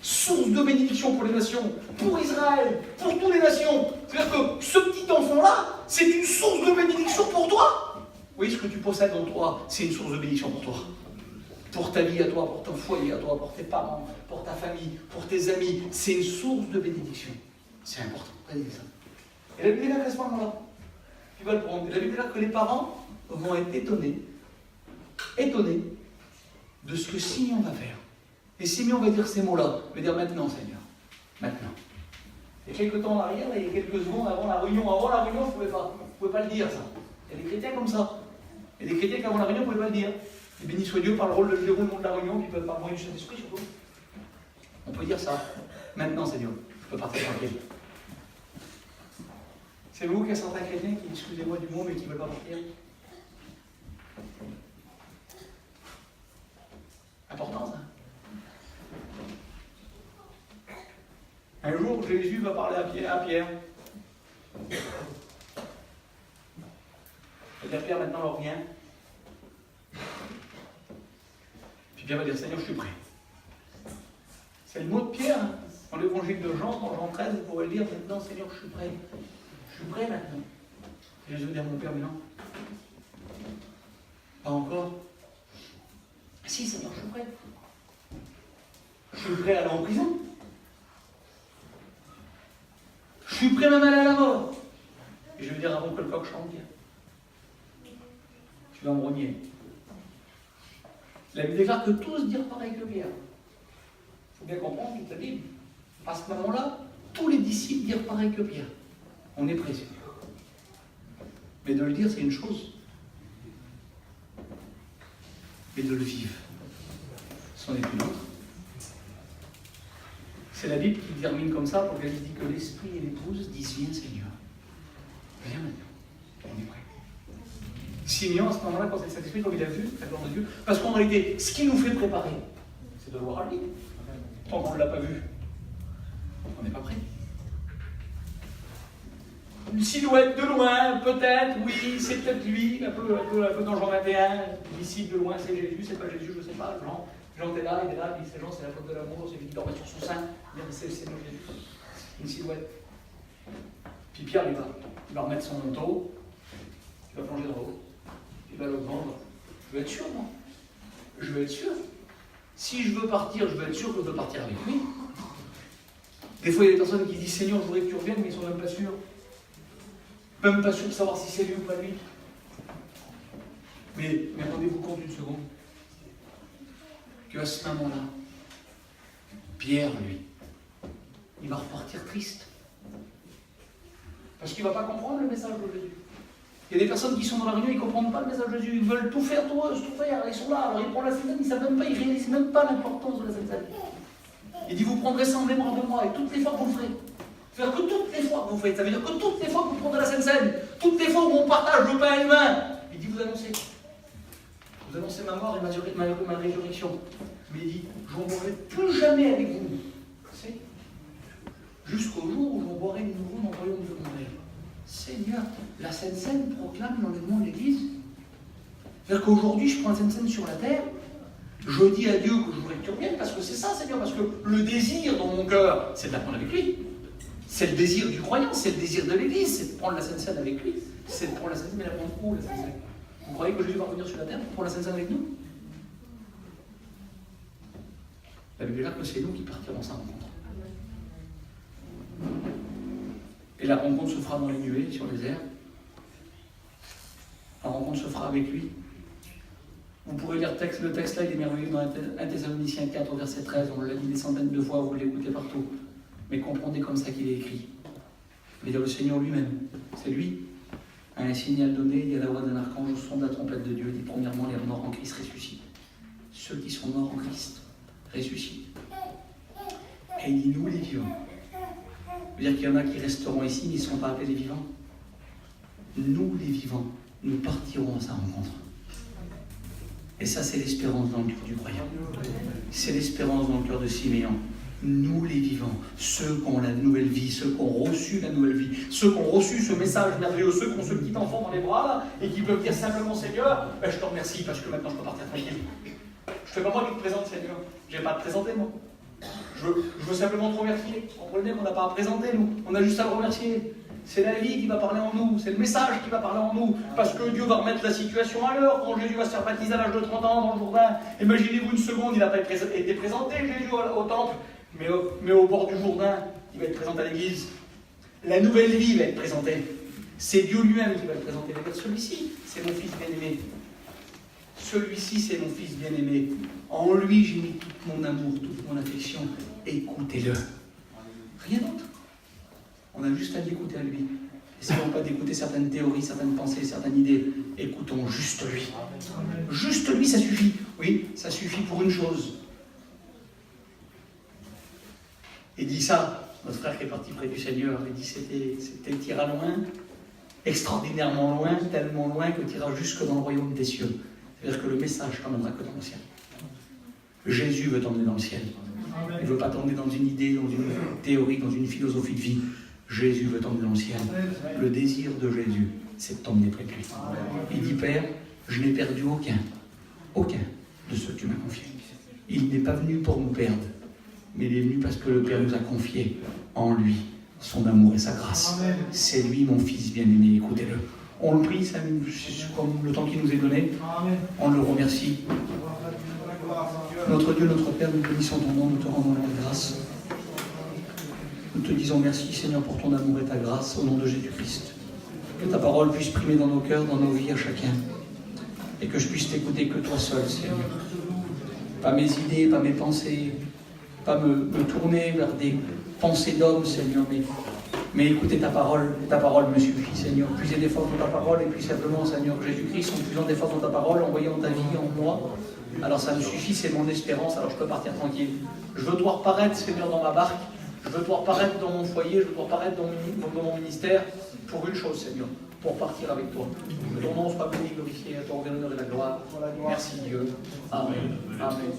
Source de bénédiction pour les nations, pour Israël, pour toutes les nations. C'est-à-dire que ce petit enfant-là, c'est une source de bénédiction pour toi. Oui, ce que tu possèdes en toi, c'est une source de bénédiction pour toi. Pour ta vie à toi, pour ton foyer à toi, pour tes parents, pour ta famille, pour tes amis. C'est une source de bénédiction. C'est important. Regardez ça. Et la Bible est là qu'à ce moment-là. Tu vas le prendre. Et la Bible est là que les parents vont être étonnés de ce que Simeon va faire. Et Simeon va dire ces mots-là. Il va dire maintenant, Seigneur. Maintenant. Et quelques temps en arrière, il y a quelques secondes avant la réunion, je ne pouvais pas le dire, ça. Il y a des chrétiens comme ça. Il y a des chrétiens qui avant la réunion ne pouvaient pas le dire. Et béni soit Dieu par le rôle de déroulement de la réunion, qui peut par le moyen du Saint-Esprit, surtout. On peut dire ça. Maintenant, Seigneur, je peux partir tranquille. C'est vous qu'il y a certains chrétiens qui, excusez-moi du mot, mais qui ne veulent pas partir. Important, ça. Un jour, Jésus va parler à Pierre. Il va dire, Pierre, maintenant, reviens. Puis Pierre va dire, Seigneur, je suis prêt. C'est le mot de Pierre. Hein. Dans l'évangile de Jean, dans Jean 13, vous pourrez le dire, maintenant Seigneur, je suis prêt. Je suis prêt maintenant. Jésus dit à mon Père, mais non. Pas encore. Si, Seigneur, je suis prêt. Je suis prêt à aller en prison. Je suis prêt même à aller à la mort. Et je vais dire avant que le coq chante, tu vas me renier. La Bible déclare que tous dirent pareil que Pierre. Il faut bien comprendre toute la Bible. À ce moment-là, tous les disciples dirent pareil que Pierre. On est prêt, Seigneur. Mais de le dire, c'est une chose. Mais de le vivre, c'en est une autre. C'est la Bible qui termine comme ça, pour qu'elle dit que l'esprit et l'épouse disent viens Seigneur. Viens maintenant. On est prêt. Simeon, à ce moment-là, quand c'est le Saint-Esprit, comme il a vu la gloire de Dieu, parce qu'en réalité, ce qui nous fait préparer, c'est de le voir à lui. Tant qu'on ne l'a pas vu, on n'est pas prêt. Une silhouette de loin, peut-être, oui, c'est peut-être lui, un peu dans Jean 21, d'ici de loin, c'est Jésus, c'est pas Jésus, je ne sais pas. Jean est là, il dit c'est Jean, c'est la faute de l'amour, c'est lui qui dort sur son sein, c'est Jésus. Une silhouette. Puis Pierre, il va remettre son manteau, il va plonger dans l'eau, il va le prendre. Je veux être sûr, moi. Je veux être sûr. Si je veux partir, je veux être sûr que je veux partir avec lui. Des fois, il y a des personnes qui disent Seigneur, je voudrais que tu reviennes, mais ils ne sont même pas sûrs. Même pas sûr de savoir si c'est lui ou pas lui. Mais rendez-vous compte une seconde. Qu'à ce moment-là, Pierre, lui, il va repartir triste. Parce qu'il ne va pas comprendre le message de Jésus. Il y a des personnes qui sont dans la réunion, ils ne comprennent pas le message de Jésus. Ils veulent tout faire, tout faire. Ils sont là, alors ils prennent la Sainte Seine, ils ne savent même pas, ils ne réalisent même pas l'importance de la Sainte Seine. Il dit, vous prendrez sans mémoire de moi, et toutes les fois que vous le ferez. C'est-à-dire que toutes les fois que vous faites, ça veut dire que toutes les fois que vous prendrez la Sainte Seine, toutes les fois où on partage le pain humain, il dit, vous annoncez ma mort et ma résurrection. Mais il dit, je n'en boirai plus jamais avec vous. C'est jusqu'au jour où j'en boirai de nouveau dans le royaume de mon Père. Seigneur, la Sainte Seine proclame l'enlèvement de l'Église. C'est-à-dire qu'aujourd'hui, je prends la Sainte Seine sur la terre, je dis à Dieu que je voudrais que tu reviennes, parce que c'est ça, Seigneur, parce que le désir dans mon cœur, c'est de la prendre avec lui. C'est le désir du croyant, c'est le désir de l'Église, c'est de prendre la Sainte Seine avec lui. C'est de prendre la Sainte Seine, mais la prendre où, la Sainte Seine? Vous croyez que Jésus va revenir sur la terre pour prendre la Sainte Seine avec nous? La Bible dit que c'est nous qui partirons sa rencontre. Et la rencontre se fera dans les nuées, sur les airs. La rencontre se fera avec lui. Vous pourrez lire le texte là, il est merveilleux dans 1 Thessaloniciens 4, verset 13, on l'a dit des centaines de fois, vous l'écoutez partout. Mais comprenez comme ça qu'il est écrit. Il dire le Seigneur lui-même, c'est lui, a un signal donné, il y a la voix d'un archange au son de la trompette de Dieu, il dit premièrement les morts en Christ ressuscitent. Ceux qui sont morts en Christ ressuscitent. Et il dit nous les vivants. C'est-à-dire qu'il y en a qui resteront ici, mais ils ne seront pas appelés les vivants. Nous les vivants, nous partirons à sa rencontre. Et ça, c'est l'espérance dans le cœur du croyant. C'est l'espérance dans le cœur de Siméon. Nous les vivants, ceux qui ont la nouvelle vie, ceux qui ont reçu la nouvelle vie, ceux qui ont reçu ce message merveilleux, ceux qui ont ce petit enfant dans les bras là, et qui peuvent dire simplement Seigneur, ben, je te remercie parce que maintenant je peux partir tranquille. Je ne fais pas moi qui te présente Seigneur, je n'ai pas à te présenter moi. Je veux simplement te remercier. Vous comprenez qu'on n'a pas à présenter nous, on a juste à le remercier. C'est la vie qui va parler en nous, c'est le message qui va parler en nous, parce que Dieu va remettre la situation à l'heure. Quand Jésus va se faire baptiser à l'âge de 30 ans dans le Jourdain, imaginez-vous une seconde, il n'a pas été présenté Jésus au temple, mais au bord du Jourdain, il va être présenté à l'église. La nouvelle vie va être présentée. C'est Dieu lui-même qui va le présenter. Celui-ci, c'est mon fils bien-aimé. Celui-ci, c'est mon fils bien-aimé. En lui, j'ai mis tout mon amour, toute mon affection. Écoutez-le. Rien d'autre. On a juste à l'écouter à lui. Essayons pas d'écouter certaines théories, certaines pensées, certaines idées. Écoutons juste lui. Juste lui, ça suffit. Oui, ça suffit pour une chose. Il dit ça, notre frère qui est parti près du Seigneur, il dit c'était tira loin, extraordinairement loin, tellement loin que tira jusque dans le royaume des cieux. C'est-à-dire que le message t'emmènera que dans le ciel. Jésus veut t'emmener dans le ciel. Il ne veut pas t'emmener dans une idée, dans une théorie, dans une philosophie de vie. Jésus veut t'emmener dans le ciel. Le désir de Jésus, c'est de t'emmener près de lui. Il dit, Père, je n'ai perdu aucun de ceux que tu m'as confiés. Il n'est pas venu pour nous perdre, mais il est venu parce que le Père nous a confié en lui son amour et sa grâce. C'est lui, mon Fils bien-aimé, écoutez-le. On le prie, ça, comme le temps qui nous est donné. On le remercie. Notre Dieu, notre Père, nous bénissons ton nom, nous te rendons la grâce. Nous te disons merci, Seigneur, pour ton amour et ta grâce, au nom de Jésus-Christ. Que ta parole puisse primer dans nos cœurs, dans nos vies à chacun. Et que je puisse t'écouter que toi seul, Seigneur. Pas mes idées, pas mes pensées, pas me tourner vers des pensées d'homme, Seigneur, mais écouter ta parole me suffit, Seigneur. Puiser des forces dans ta parole, et puis simplement, Seigneur, Jésus-Christ, en puisant des forces dans ta parole, en voyant ta vie en moi, alors ça me suffit, c'est mon espérance, alors je peux partir tranquille. Je veux te voir paraître, Seigneur, dans ma barque, je veux te voir paraître dans mon foyer, je veux te voir paraître dans mon ministère, pour une chose, Seigneur, pour partir avec toi. Que ton nom soit béni, glorifié, à ton l'honneur et la gloire. Merci Dieu. Amen. Amen.